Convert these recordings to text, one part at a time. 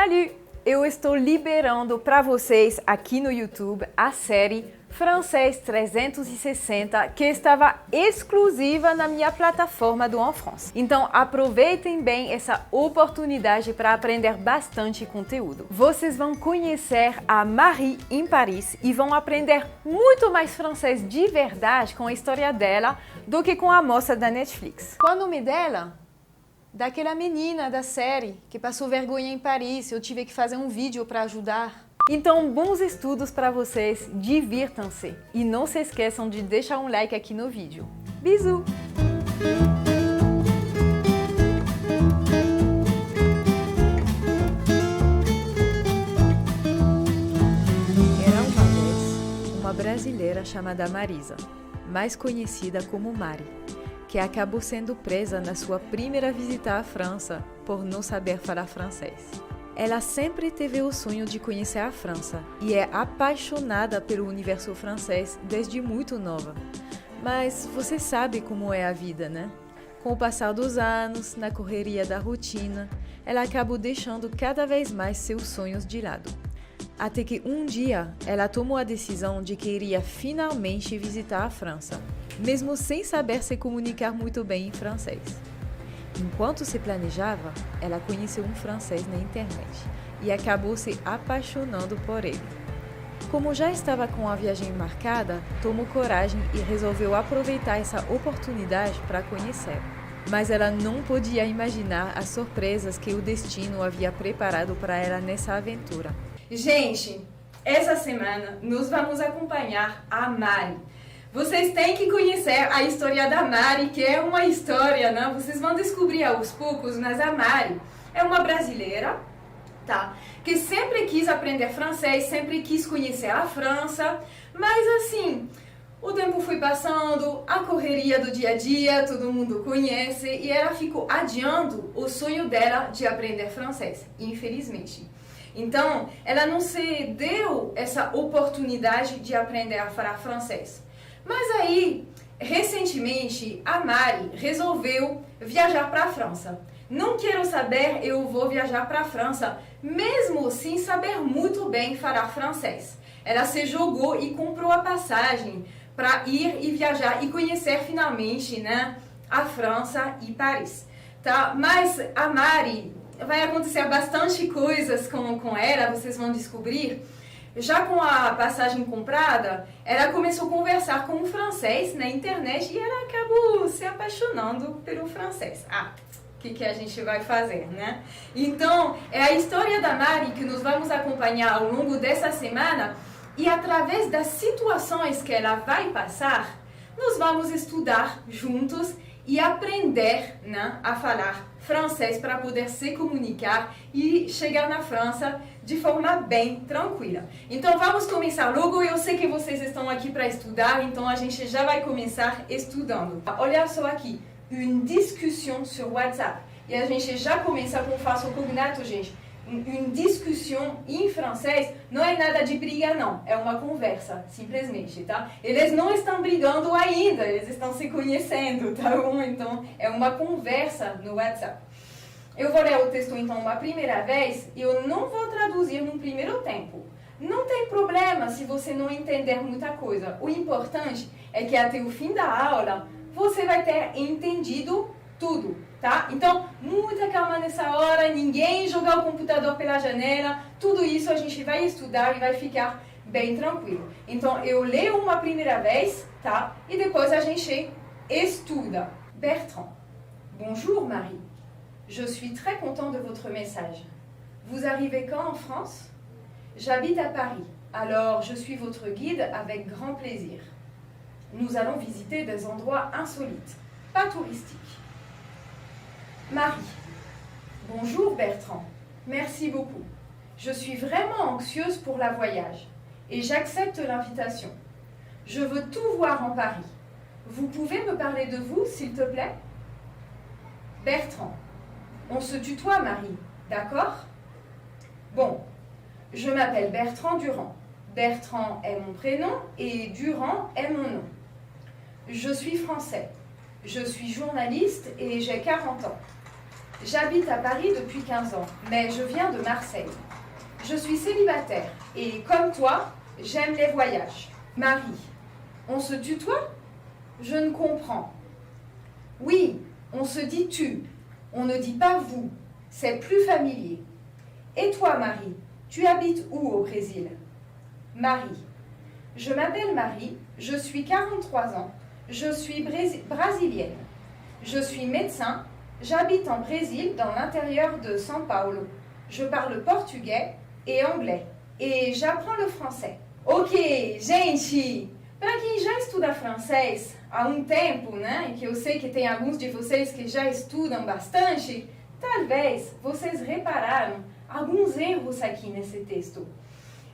Salut! Eu estou liberando para vocês aqui no YouTube a série Francês 360 que estava exclusiva na minha plataforma do En France. Então aproveitem bem essa oportunidade para aprender bastante conteúdo. Vocês vão conhecer a Marie em Paris e vão aprender muito mais francês de verdade com a história dela do que com a moça da Netflix. Qual o nome dela? Daquela menina da série que passou vergonha em Paris, eu tive que fazer um vídeo para ajudar. Então, bons estudos para vocês, divirtam-se e não se esqueçam de deixar um like aqui no vídeo. Bisous! Era uma vez uma brasileira chamada Marisa, mais conhecida como Mari, que acabou sendo presa na sua primeira visita à França por não saber falar francês. Ela sempre teve o sonho de conhecer a França e é apaixonada pelo universo francês desde muito nova. Mas você sabe como é a vida, né? Com o passar dos anos, na correria da rotina, ela acabou deixando cada vez mais seus sonhos de lado. Até que um dia, ela tomou a decisão de que iria finalmente visitar a França, mesmo sem saber se comunicar muito bem em francês. Enquanto se planejava, ela conheceu um francês na internet e acabou se apaixonando por ele. Como já estava com a viagem marcada, tomou coragem e resolveu aproveitar essa oportunidade para conhecê-lo. Mas ela não podia imaginar as surpresas que o destino havia preparado para ela nessa aventura. Gente, essa semana nós vamos acompanhar a Mari. Vocês têm que conhecer a história da Mari, que é uma história, né? Vocês vão descobrir aos poucos, mas a Mari é uma brasileira, tá? Que sempre quis aprender francês, sempre quis conhecer a França, mas assim, o tempo foi passando, a correria do dia a dia, todo mundo conhece, e ela ficou adiando o sonho dela de aprender francês, infelizmente. Então, ela não se deu essa oportunidade de aprender a falar francês. Mas aí, recentemente, a Mari resolveu viajar para a França. Não quero saber, eu vou viajar para a França, mesmo sem saber muito bem falar francês. Ela se jogou e comprou a passagem para ir e viajar e conhecer finalmente, né, a França e Paris. Tá? Mas a Mari, vai acontecer bastante coisas com ela, vocês vão descobrir. Já com a passagem comprada, ela começou a conversar com um francês na internet e ela acabou se apaixonando pelo francês. O que a gente vai fazer, né? Então, é a história da Mari que nós vamos acompanhar ao longo dessa semana e através das situações que ela vai passar, nós vamos estudar juntos e aprender, né, a falar francês para poder se comunicar e chegar na França de forma bem tranquila. Então vamos começar logo. Eu sei que vocês estão aqui para estudar, então a gente já vai começar estudando. Olha só aqui, une discussion sur WhatsApp. E a gente já começa com o falso cognato, gente. Une discussion em francês não é nada de briga, não. É uma conversa, simplesmente, tá? Eles não estão brigando ainda, eles estão se conhecendo, tá bom? Então, é uma conversa no WhatsApp. Eu vou ler o texto, então, uma primeira vez e eu não vou traduzir num primeiro tempo. Não tem problema se você não entender muita coisa. O importante é que até o fim da aula, você vai ter entendido tudo, tá? Então, muita calma nessa hora, ninguém jogar o computador pela janela, tudo isso a gente vai estudar e vai ficar bem tranquilo. Então, eu leio uma primeira vez, tá? E depois a gente estuda. Bertrand. Bonjour, Marie. Je suis très content de votre message. Vous arrivez quand en France? J'habite à Paris, alors je suis votre guide avec grand plaisir. Nous allons visiter des endroits insolites, pas touristiques. Marie. Bonjour Bertrand. Merci beaucoup. Je suis vraiment anxieuse pour la voyage et j'accepte l'invitation. Je veux tout voir en Paris. Vous pouvez me parler de vous, s'il te plaît? Bertrand. On se tutoie, Marie, d'accord? Bon, je m'appelle Bertrand Durand. Bertrand est mon prénom et Durand est mon nom. Je suis français. Je suis journaliste et j'ai 40 ans. J'habite à Paris depuis 15 ans, mais je viens de Marseille. Je suis célibataire et comme toi, j'aime les voyages. Marie, on se tutoie? Je ne comprends. Oui, on se dit tu. On ne dit pas vous. C'est plus familier. Et toi, Marie, tu habites où au Brésil? Marie, je m'appelle Marie, je suis 43 ans, je suis brésilienne. Je suis médecin, j'habite en Brésil dans l'intérieur de São Paulo. Je parle portugais et anglais e j'apprends le français. Ok, gente, para quem já estuda francês há tempo, né, e que eu sei que tem alguns de vocês que já estudam bastante, talvez vocês repararam alguns erros aqui nesse texto.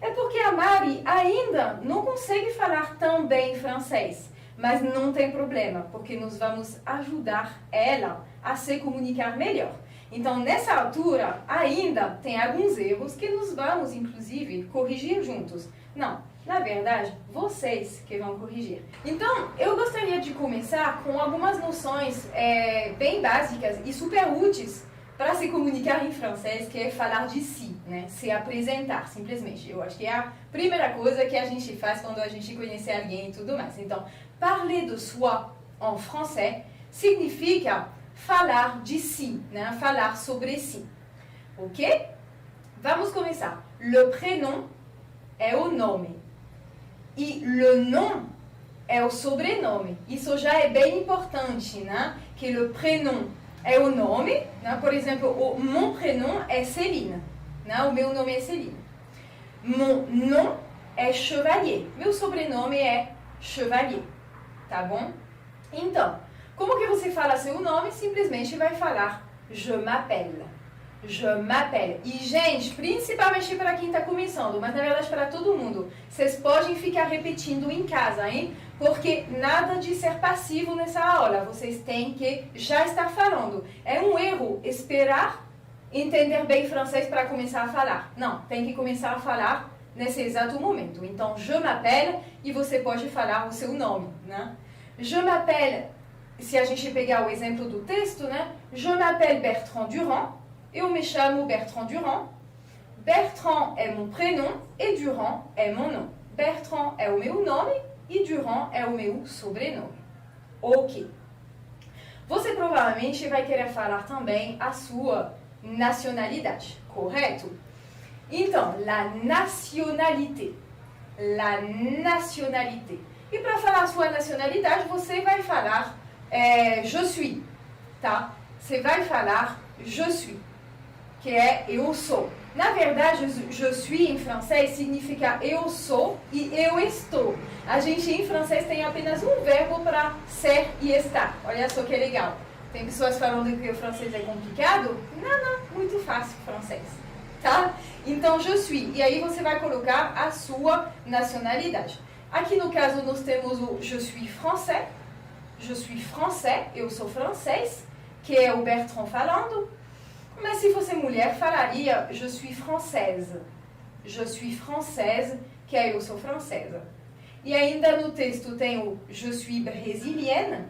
É porque a Mari ainda não consegue falar tão bem francês, mas não tem problema, porque nós vamos ajudar ela a se comunicar melhor. Então, nessa altura, ainda tem alguns erros que nós vamos, inclusive, corrigir juntos. Não, na verdade, vocês que vão corrigir. Então, eu gostaria de começar com algumas noções bem básicas e super úteis para se comunicar em francês, que é falar de si, né? Se apresentar, simplesmente. Eu acho que é a primeira coisa que a gente faz quando a gente conhece alguém e tudo mais. Então, parler de soi en français significa falar de si, né? Falar sobre si. Ok? Vamos começar. Le prénom é o nome. E le nom é o sobrenome. Isso já é bem importante, né? Que le prénom é o nome, né? Por exemplo, mon prénom é Céline, né? O meu nome é Céline. Mon nom é Chevalier. Meu sobrenome é Chevalier, tá bom? Então, como que você fala seu nome? Simplesmente vai falar je m'appelle. Je m'appelle. E, gente, principalmente para quem está começando, mas na verdade para todo mundo, vocês podem ficar repetindo em casa, hein? Porque nada de ser passivo nessa aula. Vocês têm que já estar falando. É um erro esperar entender bem francês para começar a falar. Não, tem que começar a falar nesse exato momento. Então, je m'appelle e você pode falar o seu nome, né? Je m'appelle, se a gente pegar o exemplo do texto, né? Je m'appelle Bertrand Durand. Eu me chamo Bertrand Durand. Bertrand é mon prénom e Durand é mon nom. Bertrand é o meu nome e Durand é o meu sobrenome. Ok. Você provavelmente vai querer falar também a sua nacionalidade, correto? Então, la nationalité. La nationalité. E para falar a sua nacionalidade, você vai falar je suis, tá? Você vai falar je suis, que é eu sou. Na verdade, je suis em francês significa eu sou e eu estou. A gente em francês tem apenas um verbo para ser e estar. Olha só que legal. Tem pessoas falando que o francês é complicado? Não, muito fácil o francês, tá? Então, je suis. E aí você vai colocar a sua nacionalidade. Aqui no caso nós temos o je suis français. Je suis français, eu sou francês, que é o Bertrand falando. Mas se fosse mulher, falaria je suis française. Je suis française, que é eu sou francesa. E ainda no texto tem o je suis brésilienne.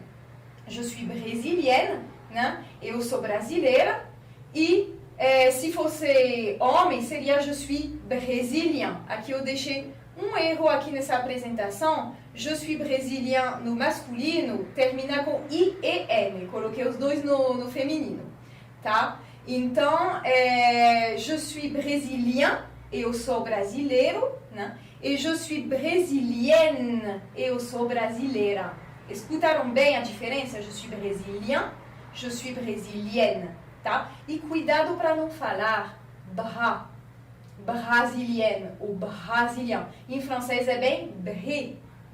Je suis brésilienne, né? Eu sou brasileira. E se fosse homem, seria je suis brésilien. Aqui eu deixei um erro aqui nessa apresentação. Je suis brésilien no masculino termina com I-E-N. Coloquei os dois no feminino, tá? Então, je suis brésilien, eu sou brasileiro, né? E je suis brésilienne, eu sou brasileira. Escutaram bem a diferença? Je suis brésilien, je suis brésilienne, tá? E cuidado para não falar brasilienne ou brasilien. Em francês é bem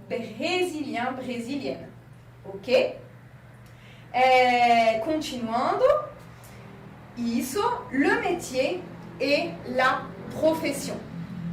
brésilien, brésilienne, ok? Continuando. Isso, le métier et la profession.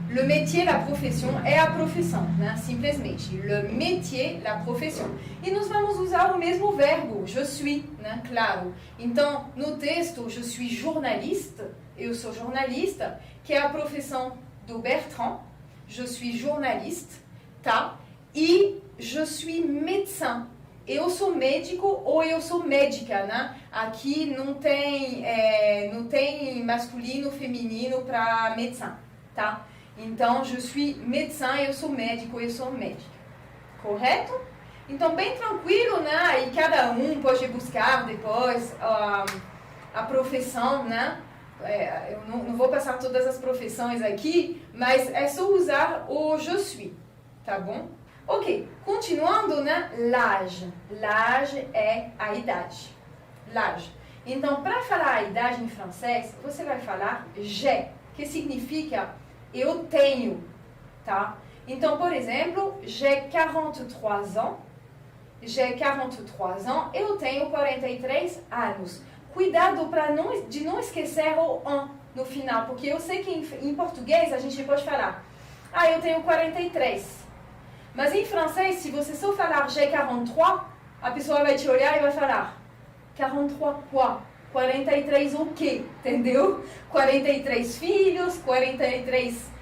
Le métier, la profession é a profissão, né? Simplesmente. Le métier, la profession. E nós vamos usar o mesmo verbo, je suis, né? Claro. Então, no texto, je suis journaliste, eu sou jornalista, que é a profissão do Bertrand. Je suis journaliste, tá? E je suis médecin. eu sou médico ou eu sou médica, né? Aqui não tem masculino, feminino para médecin, tá? Então, je suis médecin, eu sou médico, eu sou médica. Correto? Então, bem tranquilo, né? E cada um pode buscar depois a profissão, né? Eu não vou passar todas as profissões aqui, mas é só usar o je suis, tá bom? Ok, continuando, né? L'âge. L'âge é a idade. L'âge. Então, para falar a idade em francês, você vai falar j'ai, que significa eu tenho, tá? Então, por exemplo, j'ai 43 ans. J'ai 43 ans, eu tenho 43 anos. Cuidado de não esquecer o an no final, porque eu sei que em português a gente pode falar eu tenho 43. Mas em francês, se você só falar j'ai 43, a pessoa vai te olhar e vai falar 43 quoi? 43 o quê? Entendeu? 43 filhos, 43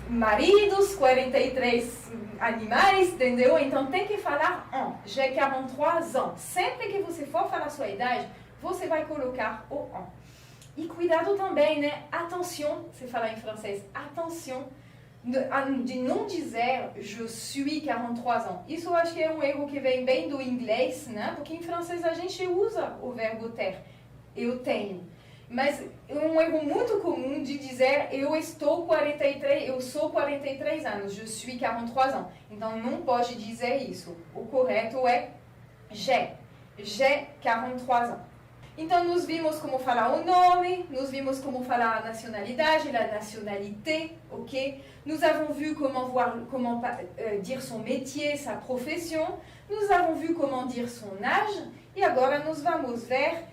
maridos, 43 animais, entendeu? Então tem que falar j'ai 43 ans. Sempre que você for falar sua idade, você vai colocar o an. E cuidado também, né? Attention, se falar em francês, attention, de não dizer je suis 43 ans. Isso eu acho que é um erro que vem bem do inglês, né? Porque em francês a gente usa o verbo ter, eu tenho. Mas é um erro muito comum de dizer eu sou 43 anos, je suis 43 ans. Então não pode dizer isso. O correto é j'ai 43 ans. Então, nos vimos como falar o nome, nos vimos como falar a nationalité, la nationalité, ok? Nous avons vu comment dire son métier, sa profession. Nous avons vu comment dire son âge. E agora nós vamos ver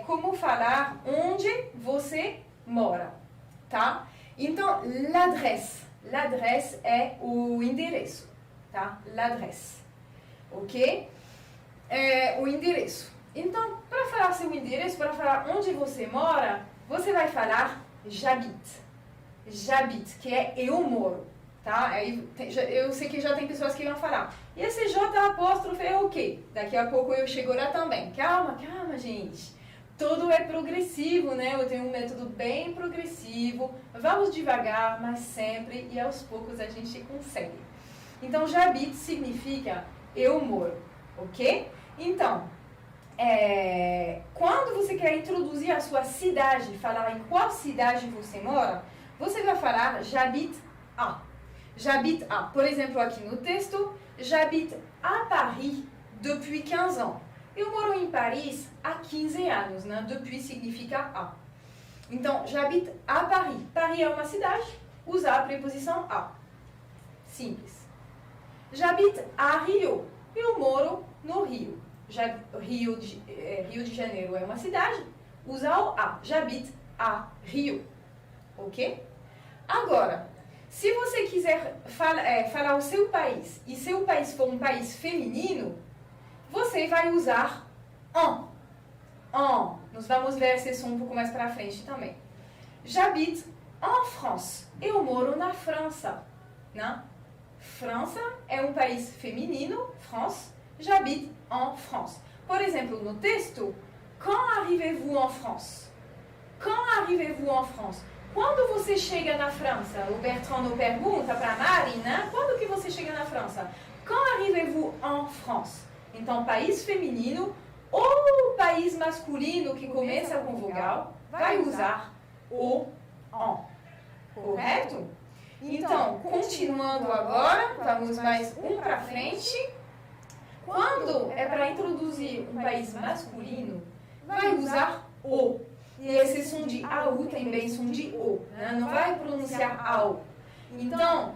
como falar onde você mora, tá? Então, l'adresse. L'adresse é o endereço, tá? L'adresse, ok? O endereço. Então, para falar seu endereço, para falar onde você mora, você vai falar j'habite. J'habite, que é eu moro, tá? Eu sei que já tem pessoas que vão falar. E esse J apóstrofe é o quê? Daqui a pouco eu chego lá também. Calma, gente. Tudo é progressivo, né? Eu tenho um método bem progressivo. Vamos devagar, mas sempre e aos poucos a gente consegue. Então, j'habite significa eu moro, ok? Então, quando você quer introduzir a sua cidade, falar em qual cidade você mora, você vai falar j'habite à. J'habite à. Por exemplo, aqui no texto, j'habite à Paris depuis 15 ans. Eu moro em Paris há 15 anos, né? Depuis significa à. Então, j'habite à Paris. Paris é uma cidade, usar a preposição à. Simples. J'habite à Rio. Eu moro no Rio. Rio de Janeiro é uma cidade, usa o a. J'habite à Rio. Ok? Agora, se você quiser falar o seu país e seu país for um país feminino, você vai usar en. En. Nós vamos ver esse som um pouco mais para frente também. J'habite en France. Eu moro na França. Né? França é um país feminino, France. J'habite en France. Por exemplo, no texto, quand arrivez-vous en France? Quand arrivez-vous en France? Quando você chega na França? O Bertrand nos pergunta para a Mari, né? Quando que você chega na França? Quand arrivez-vous en France? Então, país feminino ou país masculino que começa com vogal, vai usar o en. Correto? Então, continuando agora, vamos mais um para frente. Quando é para introduzir um país masculino, vai usar o. E esse som de AU também som de O, né? Não vai pronunciar AU. Então,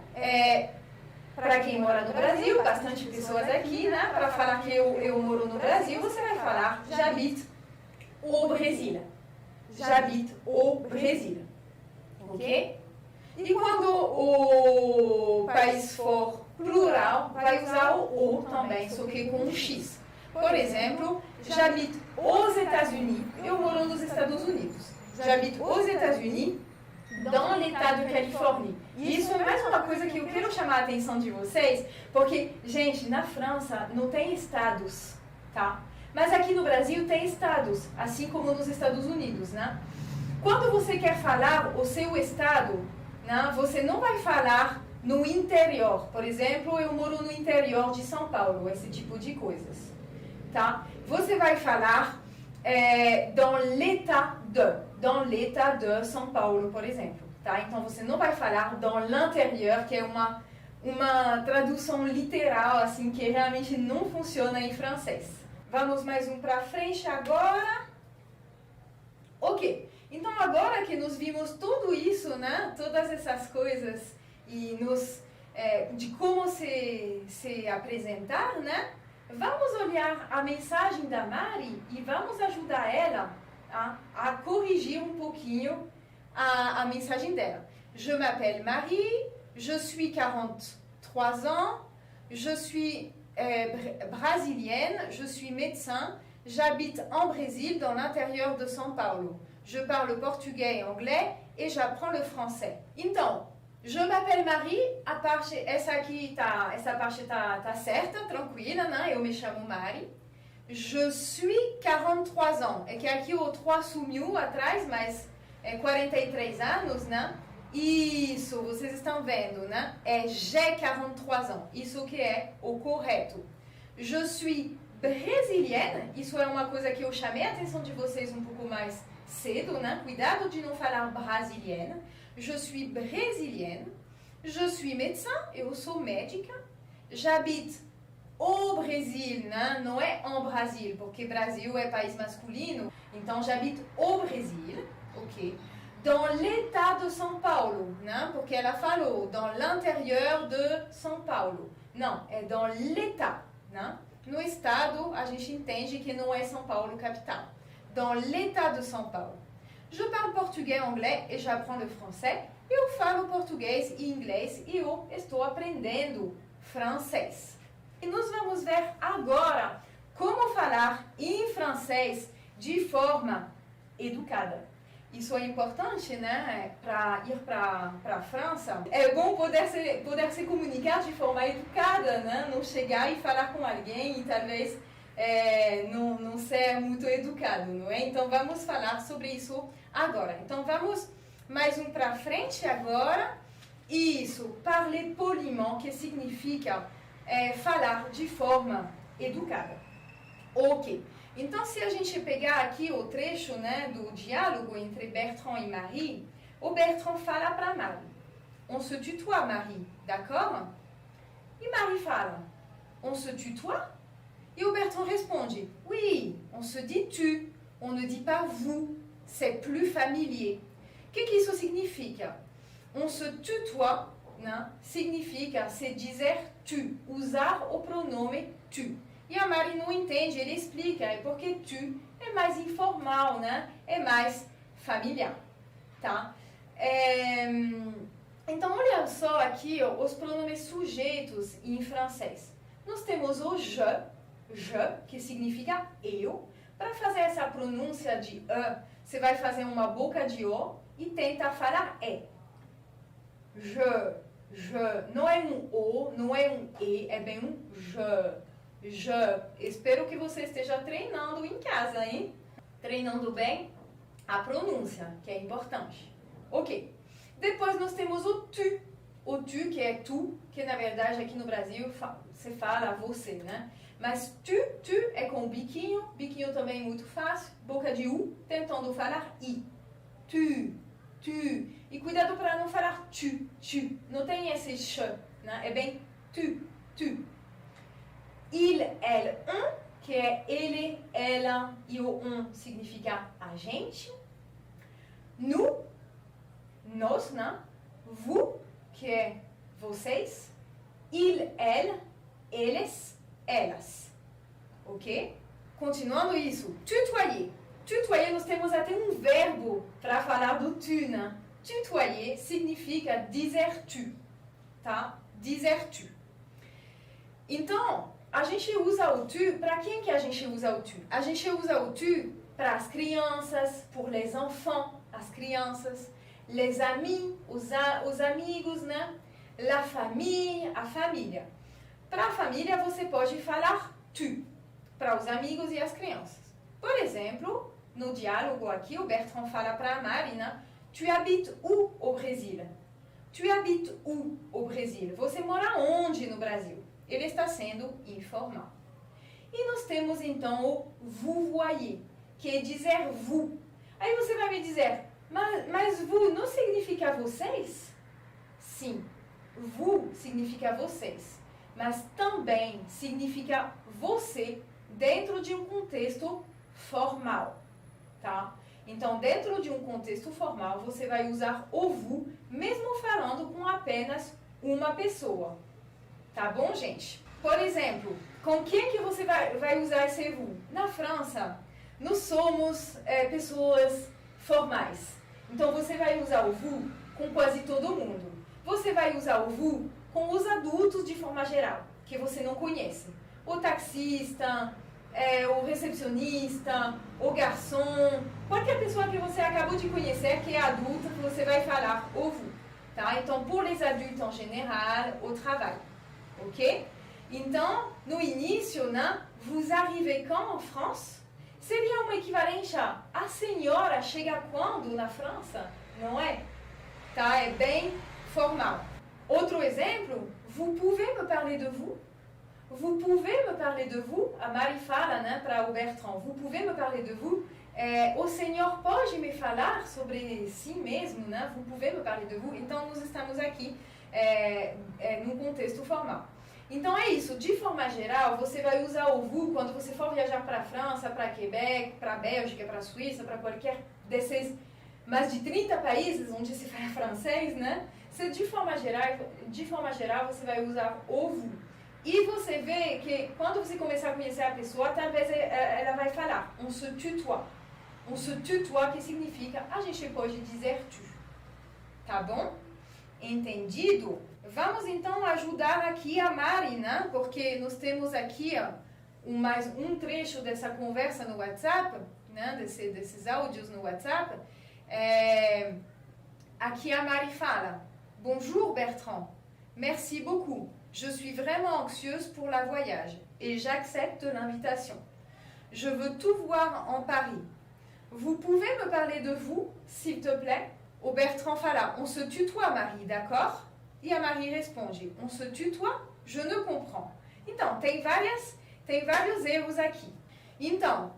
para quem mora no Brasil, bastante pessoas aqui, né? Para falar que eu moro no Brasil, você vai falar j'habite au Brésil. J'habite au Brésil. Ok? E quando o país for plural, vai usar o também, só que com um X. Por exemplo, j'habite aux États-Unis. Eu moro nos Estados Unidos. J'habite aux États-Unis, dans l'État estado Califórnia. Isso é mais uma coisa que eu quero chamar a atenção de vocês, porque, gente, na França não tem estados, tá? Mas aqui no Brasil tem estados, assim como nos Estados Unidos, né? Quando você quer falar o seu estado, né, você não vai falar no interior. Por exemplo, eu moro no interior de São Paulo, esse tipo de coisas, tá? Você vai falar dans l'état de São Paulo, por exemplo, tá? Então você não vai falar dans l'intérieur, que é uma tradução literal, assim, que realmente não funciona em francês. Vamos mais um para frente agora. Ok, então agora que nós vimos tudo isso, né? Todas essas coisas e de como se apresentar, né? Vamos olhar a mensagem da Mari e vamos ajudar ela a corrigir um pouquinho a mensagem dela. Je m'appelle Marie, je suis 43 ans, je suis brésilienne, je suis médecin, j'habite en Brésil dans l'intérieur de São Paulo. Je parle portugais et anglais et j'apprends le français. Então, je m'appelle Marie, essa parte tá certa, tranquila, né? Eu me chamo Mari. Je suis 43 ans. É que aqui o 3 sumiu atrás, mas é 43 anos, né? Isso, vocês estão vendo, né? É j'ai 43 ans. Isso que é o correto. Je suis brésilienne. Isso é uma coisa que eu chamei a atenção de vocês um pouco mais cedo, né? Cuidado de não falar brasilienne. Je suis brésilienne. Je suis médecin. Eu sou médica. J'habite au Brasil, né? Não é en Brasil, porque Brasil é país masculino. Então, j'habite au Brasil. Ok. Dans l'état de São Paulo, né? Porque ela falou dans l'intérieur de São Paulo. Não, é dans l'état, né? No estado, a gente entende que não é São Paulo capital. Dans l'état de São Paulo. Je parle portugais, anglais et j'apprends le français. Eu falo português e inglês e eu estou aprendendo francês. E nós vamos ver agora como falar em francês de forma educada. Isso é importante, né? Para ir para a França. É bom poder se comunicar de forma educada, né? Não chegar e falar com alguém e talvez não ser muito educado, não é? Então vamos falar sobre isso agora. Então vamos mais um para frente agora. Isso, parler poliment, que significa falar de forma educada. Ok. Então, se a gente pegar aqui o trecho, né, do diálogo entre Bertrand e Marie, o Bertrand fala para Marie. On se tutoie, Marie, d'accord? E Marie fala, on se tutoie? E o Bertrand responde, oui, on se dit tu, on ne dit pas vous, c'est plus familier. O que isso significa? On se tutoie, né, significa se dizer tu, usar o pronome tu. E a Mari não entende, ele explica, é porque tu é mais informal, né? É mais familiar, tá? Então, olha só aqui ó, os pronomes sujeitos em francês. Nós temos o je, que significa eu. Para fazer essa pronúncia de e, você vai fazer uma boca de o e tenta falar e. Je, não é um o, não é um e, é bem um je. Espero que você esteja treinando em casa, hein? Treinando bem a pronúncia, que é importante. Ok. Depois nós temos o tu. O tu, que é tu, que na verdade aqui no Brasil você fala você, né? Mas tu é com o biquinho. Biquinho também é muito fácil. Boca de u, tentando falar i. Tu. E cuidado para não falar tu. Não tem esse ch, né? É bem tu. Il, elle, on, que é ele, ela, e o on significa a gente. Nous, nós, né? Vous, que é vocês. Il, elle, eles, elas. Ok? Continuando isso. Tutoyer. Tutoyer, nós temos até um verbo para falar do tu, né? Tutoyer significa dizer tu. Tá? Dizer tu. Então, a gente usa o tu, para quem que a gente usa o tu? A gente usa o tu para as crianças, pour les enfants, as crianças. les amis, os amigos, né? La famille, a família. Para a família, você pode falar tu, para os amigos e as crianças. Por exemplo, no diálogo aqui, o Bertrand fala para a Mari, né? Tu habites où au Brésil? Tu habites où au Brésil? Você mora onde no Brasil? Ele está sendo informal. E nós temos então o vous voyez, que é dizer vous. Aí você vai me dizer, mas vous não significa vocês? Sim, vous significa vocês, mas também significa você dentro de um contexto formal, tá? Então, dentro de um contexto formal, você vai usar o vous, mesmo falando com apenas uma pessoa. Tá bom, gente? Por exemplo, com quem que você vai usar esse vous? Na França, nós somos pessoas formais. Então, você vai usar o vous com quase todo mundo. Você vai usar o vous com os adultos de forma geral, que você não conhece. O taxista, o recepcionista, o garçom, qualquer pessoa que você acabou de conhecer que é adulta, você vai falar o vous, tá? Então, pour les adultes en général, au travail, ok? Então, no início, né, vous arrivez quand en France? Seria uma equivalente a senhora chega quando na França, não é? Tá? É bem formal. Outro exemplo, vous pouvez me parler de vous? Vous pouvez me parler de vous? A Mari fala, né, para o Bertrand, vous pouvez me parler de vous? O senhor pode me falar sobre si mesmo, né? Vous pouvez me parler de vous? Então, nós estamos aqui num contexto formal. Então, é isso. De forma geral, você vai usar o vous quando você for viajar para a França, para Quebec, para a Bélgica, para a Suíça, para qualquer desses mais de 30 países onde se fala francês, né? De forma geral, você vai usar o vous. E você vê que quando você começar a conhecer a pessoa, talvez ela vai falar on se tutoie. On se tutoie, que significa a gente pode dizer tu. Tá bom? Entendido? Vamos então ajudar aqui a Mari, né? Porque nós temos aqui mais um trecho dessa conversa no WhatsApp, né? Desses áudios no WhatsApp. Aqui a Mari fala: Bonjour Bertrand, merci beaucoup. Je suis vraiment anxieuse pour la voyage et j'accepte l'invitation. Je veux tout voir en Paris. Vous pouvez me parler de vous, s'il te plaît? O Bertrand fala: On se tutoie, Marie, d'accord? E a Marie responde: On se tutoie? Je ne comprends. Então, tem vários erros aqui. Então,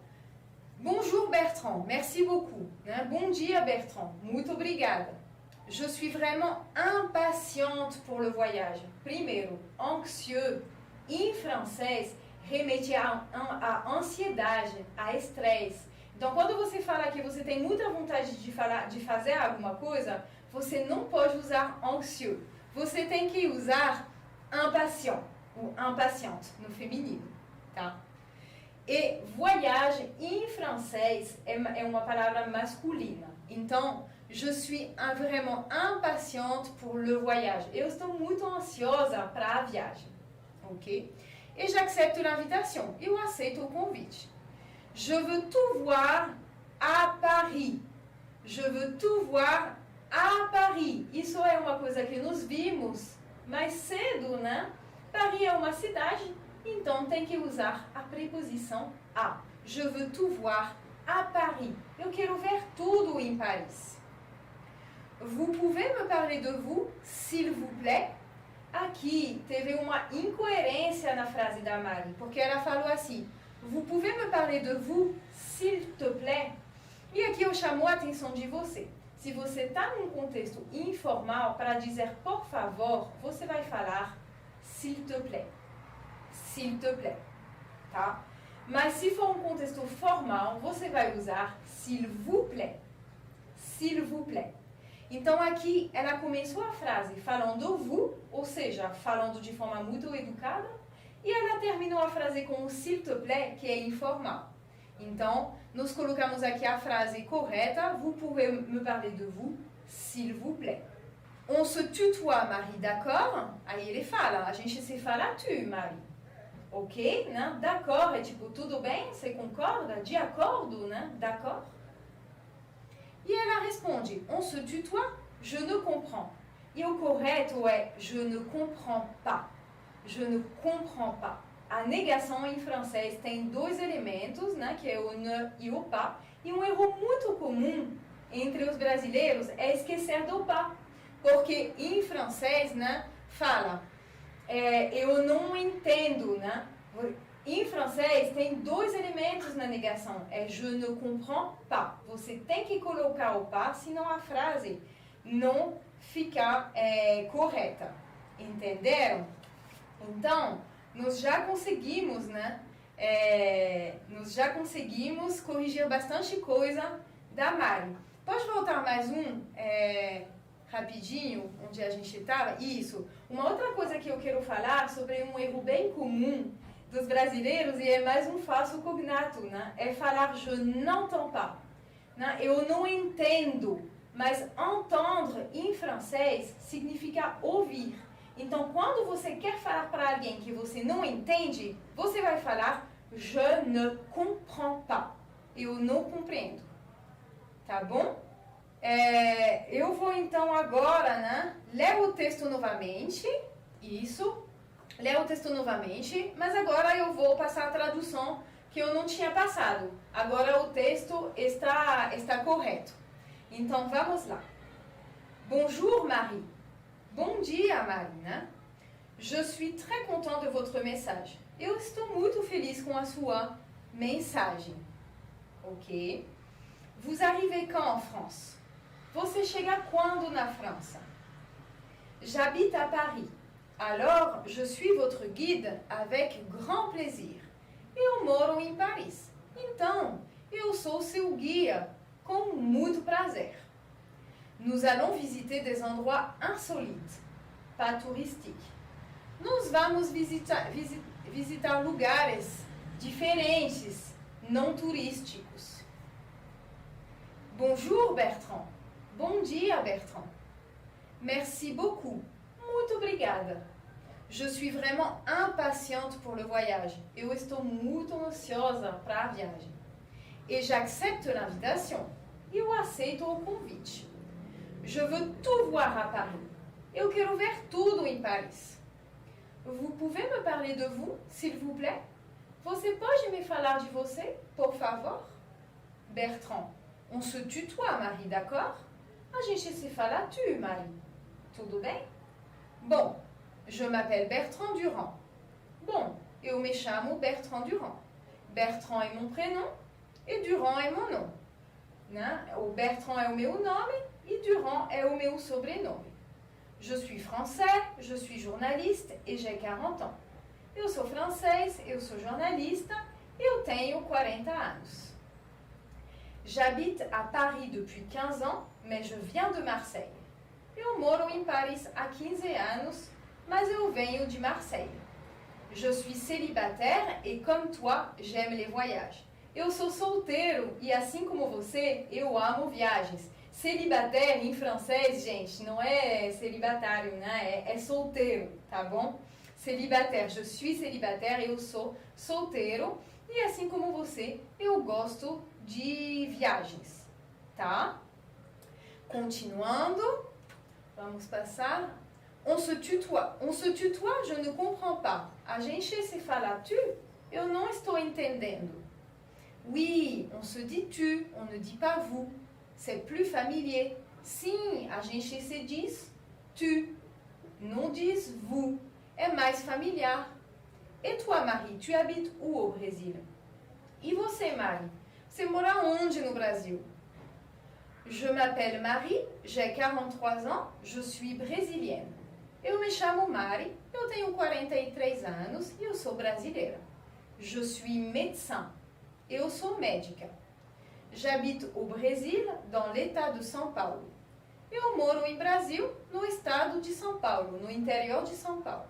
bonjour Bertrand, merci beaucoup. Né? Bom dia, Bertrand, muito obrigada. Je suis vraiment impatiente pour le voyage. Primeiro, anxieux, em francês, remete à ansiedade, a estresse. Então, quando você fala que você tem muita vontade de fazer alguma coisa, você não pode usar anxieux. Você tem que usar impatient, ou impatiente, no feminino, tá? E voyage, em francês, é uma palavra masculina. Então, je suis vraiment impatiente pour le voyage. Eu estou muito ansiosa para a viagem, ok? Et j'accepte l'invitation. Eu aceito o convite. Je veux tout voir à Paris. Je veux tout voir à Paris. Isso é uma coisa que nós vimos mais cedo, né? Paris é uma cidade, então tem que usar a preposição à. Je veux tout voir à Paris. Eu quero ver tudo em Paris. Vous pouvez me parler de vous, s'il vous plaît? Aqui teve uma incoerência na frase da Mari, porque ela falou assim: Vous pouvez me parler de vous, s'il te plaît? E aqui eu chamo a atenção de você. Se você está num contexto informal, para dizer por favor, você vai falar s'il te plaît. S'il te plaît. Tá? Mas se for um contexto formal, você vai usar s'il vous plaît. S'il vous plaît. Então aqui ela começou a frase falando vous, ou seja, falando de forma muito educada, e ela terminou a frase com o s'il te plaît, que é informal. Então, nós colocamos aqui a frase correta: Vous pouvez me parler de vous, s'il vous plaît. On se tutoie, Marie, d'accord? Aí ele fala, a gente se fala tu, Marie. Ok? Né? D'accord é tipo, tudo bem? Você concorda? De acordo, né? D'accord? E ela responde: On se tutoie? Je ne comprends. E o correto é je ne comprends pas. Je ne comprends pas. A negação em francês tem dois elementos, né, que é o ne e o pas. E um erro muito comum entre os brasileiros é esquecer do pas. Porque em francês, né, fala, eu não entendo, né? Em francês tem dois elementos na negação, é je ne comprends pas. Você tem que colocar o pas, senão a frase não fica correta. Entenderam? Então, nós já conseguimos, né? Nós já conseguimos corrigir bastante coisa da Mari. Pode voltar mais rapidinho, onde a gente estava? Isso. Uma outra coisa que eu quero falar sobre um erro bem comum dos brasileiros, e é mais um falso cognato, né? É falar je n'entends pas. Né? Eu não entendo, mas entendre em francês significa ouvir. Então, quando você quer falar para alguém que você não entende, você vai falar je ne comprends pas. Eu não compreendo. Tá bom? Eu vou então agora, né, ler o texto novamente. Isso. Ler o texto novamente, mas agora eu vou passar a tradução que eu não tinha passado. Agora o texto está correto. Então, vamos lá. Bonjour, Marie. Bom dia, Marie, né? Je suis très content de votre message. Eu estou muito feliz com a sua mensagem. Ok? Vous arrivez quand en France? Você chega quando na França? J'habite à Paris. Alors, je suis votre guide avec grand plaisir. Eu moro em Paris. Então, eu sou seu guia com muito prazer. Nous allons visiter des endroits insolites, pas touristiques. Nós vamos visitar lugares diferentes, não turísticos. Bonjour, Bertrand. Bom dia, Bertrand. Merci beaucoup. Muito obrigada. Je suis vraiment impatiente pour le voyage. Eu estou muito ansiosa para a viagem. Et j'accepte l'invitation. Eu aceito o convite. Je veux tout voir à Paris. Eu quero ver tudo em Paris. Vous pouvez me parler de vous, s'il vous plaît? Você pode me falar de você, por favor? Bertrand, on se tutoie, Marie, d'accord? A gente se fala tu, Marie. Tudo bem? Bom, je m'appelle Bertrand Durand. Bom, eu me chamo Bertrand Durand. Bertrand é mon prénom e Durand é mon nom. Né? O Bertrand é o meu nome e Durand é o meu sobrenome. Je suis français, je suis journaliste et j'ai 40 ans. Eu sou francês, eu sou jornalista e eu tenho 40 anos. J'habite à Paris depuis 15 ans, mais je viens de Marseille. Eu moro em Paris há 15 anos, mas eu venho de Marseille. Je suis célibataire et comme toi, j'aime les voyages. Eu sou solteiro e assim como você, eu amo viagens. Célibataire em francês, gente, não é celibatário, né? É solteiro, tá bom? Célibataire, je suis célibataire, eu sou solteiro. E assim como você, eu gosto de viagens, tá? Continuando, vamos passar. On se tutoie. On se tutoie, je ne comprends pas. A gente se fala tu, eu não estou entendendo. Oui, on se dit tu, on ne dit pas vous. C'est plus familier. Sim, a gente se diz tu, não diz vous. É mais familiar. Et toi, Marie, tu habites où au Brésil? E você, Marie? Você mora onde no Brasil? Je m'appelle Marie, j'ai 43 ans, je suis brésilienne. Eu me chamo Mari, eu tenho 43 anos e eu sou brasileira. Je suis médecin. Eu sou médica. J'habite au Brésil, dans l'état de São Paulo. Eu moro em Brasil, no estado de São Paulo, no interior de São Paulo.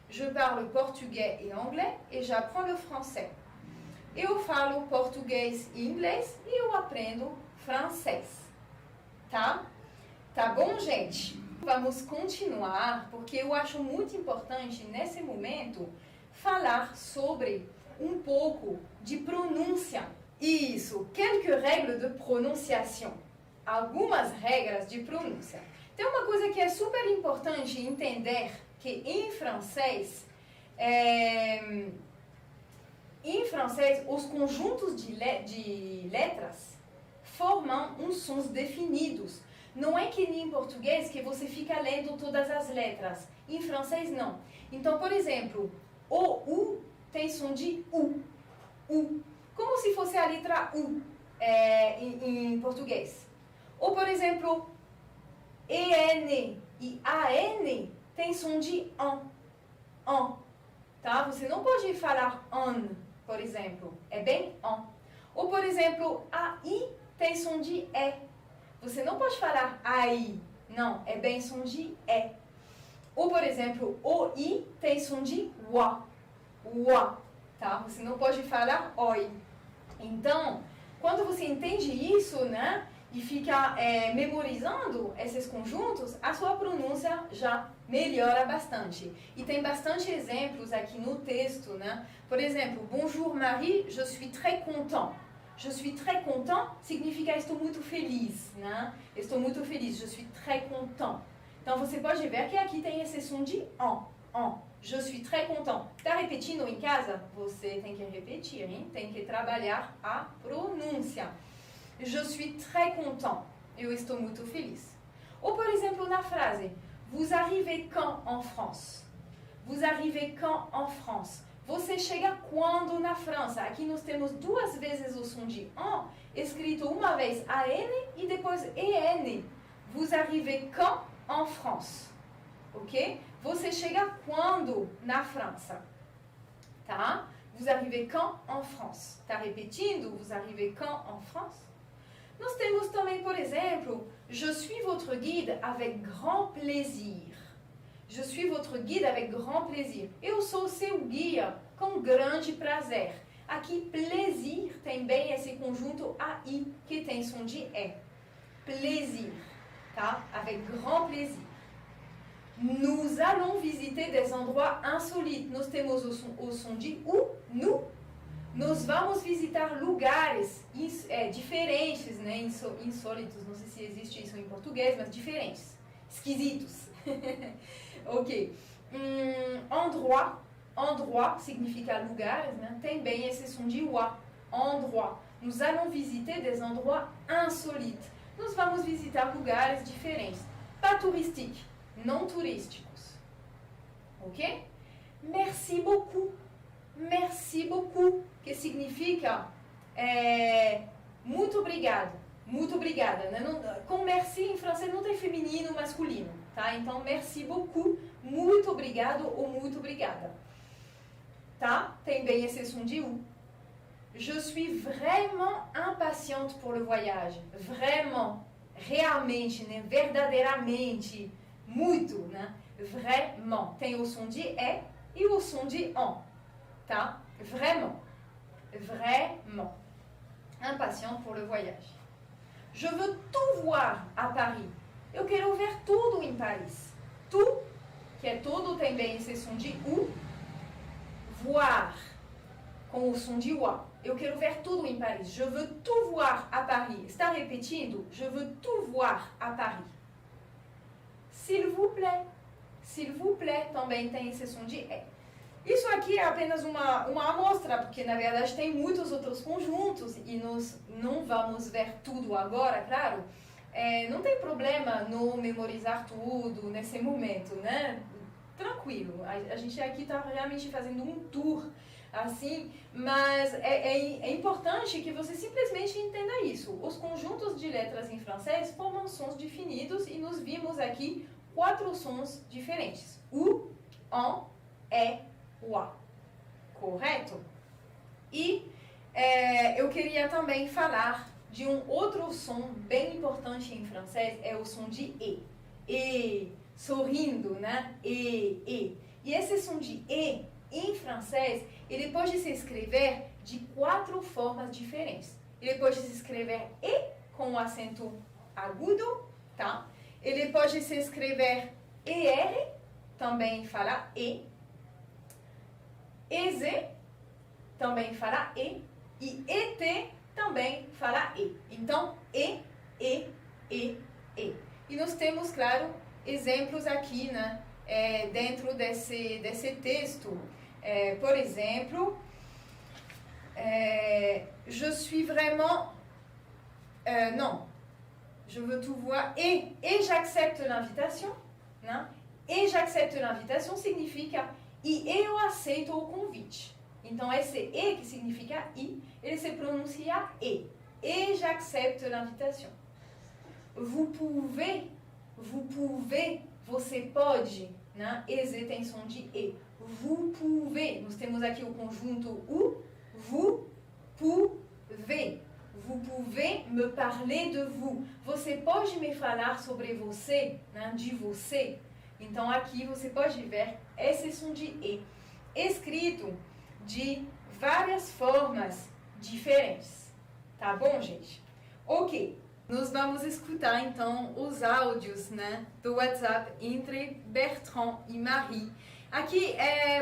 Je parle portugais et anglais et j'apprends le français. Eu falo português e inglês e eu aprendo francês. Tá? Tá bom, gente? Vamos continuar, porque eu acho muito importante, nesse momento, falar sobre um pouco de pronúncia. Isso, quelques règles de prononciation. Algumas regras de pronúncia. Tem uma coisa que é super importante entender, que em francês, os conjuntos de letras formam uns sons definidos. Não é que nem em português que você fica lendo todas as letras. Em francês, não. Então, por exemplo, o U tem som de U. U. Como se fosse a letra U em português. Ou, por exemplo, EN e AN tem som de AN. AN. Tá? Você não pode falar AN, por exemplo. É bem AN. Ou, por exemplo, AI tem som de E. Você não pode falar AI. Não, é bem som de E. Ou, por exemplo, OI tem som de UA. UA. Tá? Você não pode falar OI. Então, quando você entende isso, né, e fica memorizando esses conjuntos, a sua pronúncia já melhora bastante. E tem bastante exemplos aqui no texto, né? Por exemplo, Bonjour Marie, je suis très content. Je suis très content significa estou muito feliz, né? Estou muito feliz, je suis très content. Então você pode ver que aqui tem esse som de en. Je suis très content. Está repetindo em casa? Você tem que repetir, hein? Tem que trabalhar a pronúncia. Je suis très content. Eu estou muito feliz. Ou, por exemplo, na frase, vous arrivez quand en France? Vous arrivez quand en France? Você chega quando na França? Aqui nós temos duas vezes o som de en, escrito uma vez AN e depois EN. Vous arrivez quand en France? Ok? Você chega quando na França? Tá? Vous arrivez quand en France? Tá repetindo? Vous arrivez quand en France? Nós temos também, por exemplo, je suis votre guide avec grand plaisir. Je suis votre guide avec grand plaisir. Eu sou seu guia com grande prazer. Aqui, plaisir tem bem esse conjunto AI, que tem som de E. Plaisir, tá? Avec grand plaisir. Nous allons visiter des endroits insolites. Nós temos o som de U, nu. Nós vamos visitar lugares diferentes, né? Insólitos, não sei se existe isso em português, mas diferentes, esquisitos. Ok. Endroit significa lugares, né? Tem bem esse som de UA. Endroit. Nous allons visiter des endroits insolites. Nós vamos visitar lugares diferentes. Pas touristique, não turísticos. Ok? Merci beaucoup. Merci beaucoup, que significa muito obrigado, muito obrigada. Né? Com merci em francês não tem feminino masculino, tá? Então, merci beaucoup, muito obrigado ou muito obrigada. Tá? Tem bem esse som de U. Je suis vraiment impatiente pour le voyage. Vraiment, realmente, né? Verdadeiramente, muito, né? Vraiment. Tem o som de E e o som de ON. Tá? Vraiment. Vraiment. Impatient pour le voyage. Je veux tout voir à Paris. Eu quero ver tudo em Paris. Tout, que é tudo, tem bem esse som de U. Voir, com o som de UA. Eu quero ver tudo em Paris. Je veux tout voir à Paris. Está repetindo? Je veux tout voir à Paris. S'il vous plaît. S'il vous plaît, também tem esse som de E. Isso aqui é apenas uma amostra, porque na verdade tem muitos outros conjuntos e nós não vamos ver tudo agora, claro. Não tem problema no memorizar tudo nesse momento, né? Tranquilo, a gente aqui está realmente fazendo um tour assim, mas é importante que você simplesmente entenda isso. Os conjuntos de letras em francês formam sons definidos e nós vimos aqui 4 sons diferentes. U, en, E, UA. Correto? E eu queria também falar de um outro som bem importante em francês, é o som de E. E, sorrindo, né? E. E esse som de E, em francês, ele pode se escrever de 4 formas diferentes. Ele pode se escrever E com o acento agudo, tá? Ele pode se escrever ER, também fala E. EZ, também fala E. E ET, também fala E. Então, E. E nós temos, claro, exemplos aqui, né, dentro desse texto. Por exemplo, je suis vraiment... non, je veux tout voir et j'accepte l'invitation. Né? E j'accepte l'invitation significa e eu aceito o convite. Então, esse e, que significa i, ele se pronuncia e. Et j'accepte l'invitation. Vous pouvez, você pode, né? E tem som de e. Vous pouvez, nós temos aqui o conjunto u, vous pouvez. Vous pouvez me parler de vous. Você pode me falar sobre você, né? De você. Então, aqui você pode ver esse som de e, escrito de várias formas diferentes. Tá bom, gente? Ok. Nós vamos escutar, então, os áudios, né, do WhatsApp entre Bertrand e Marie. Aqui,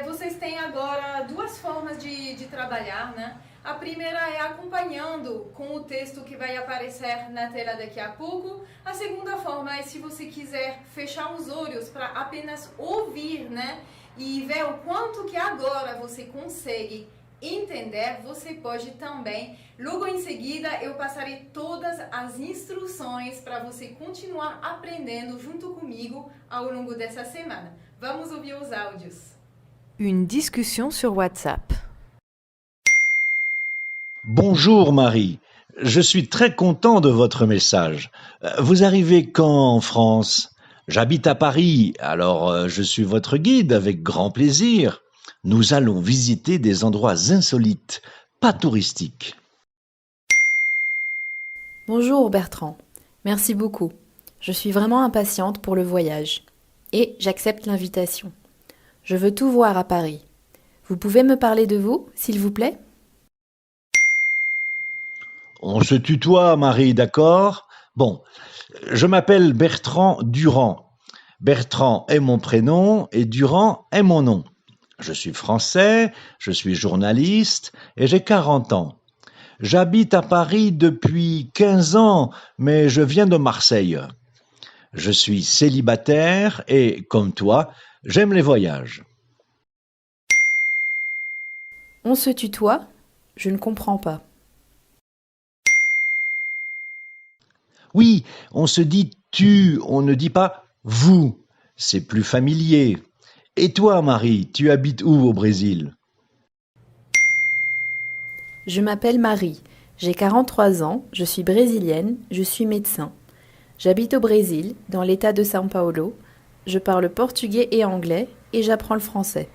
vocês têm agora duas formas de trabalhar, né? A primeira é acompanhando com o texto que vai aparecer na tela daqui a pouco. A segunda forma é se você quiser fechar os olhos para apenas ouvir, né? E ver o quanto que agora você consegue entender, você pode também. Logo em seguida, eu passarei todas as instruções para você continuar aprendendo junto comigo ao longo dessa semana. Vamos ouvir os áudios. Une discussion sur WhatsApp. Bonjour Marie, je suis très content de votre message. Vous arrivez quand en France? J'habite à Paris, alors je suis votre guide avec grand plaisir. Nous allons visiter des endroits insolites, pas touristiques. Bonjour Bertrand, merci beaucoup. Je suis vraiment impatiente pour le voyage. Et j'accepte l'invitation. Je veux tout voir à Paris. Vous pouvez me parler de vous, s'il vous plaît? On se tutoie, Marie, d'accord? Bon, je m'appelle Bertrand Durand. Bertrand est mon prénom et Durand est mon nom. Je suis français, je suis journaliste et j'ai 40 ans. J'habite à Paris depuis 15 ans, mais je viens de Marseille. Je suis célibataire et, comme toi, j'aime les voyages. On se tutoie? Je ne comprends pas. Oui, on se dit tu, on ne dit pas vous. C'est plus familier. Et toi, Marie, tu habites où au Brésil? Je m'appelle Marie, j'ai 43 ans, je suis brésilienne, je suis médecin. J'habite au Brésil, dans l'état de São Paulo. Je parle portugais et anglais et j'apprends le français.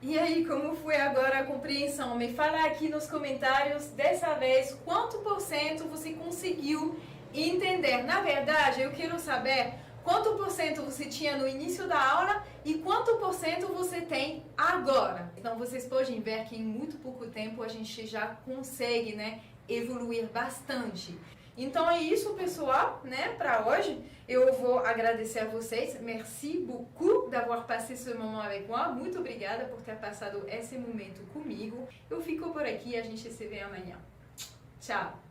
E aí, como foi agora a compreensão? Me fala aqui nos comentários, dessa vez, quanto por cento você conseguiu entender. Na verdade, eu quero saber quanto por cento você tinha no início da aula e quanto por cento você tem agora. Então, vocês podem ver que em muito pouco tempo a gente já consegue, né, evoluir bastante. Então é isso, pessoal, né, para hoje. Eu vou agradecer a vocês. Merci beaucoup d'avoir passé ce moment avec moi. Muito obrigada por ter passado esse momento comigo. Eu fico por aqui e a gente se vê amanhã. Tchau!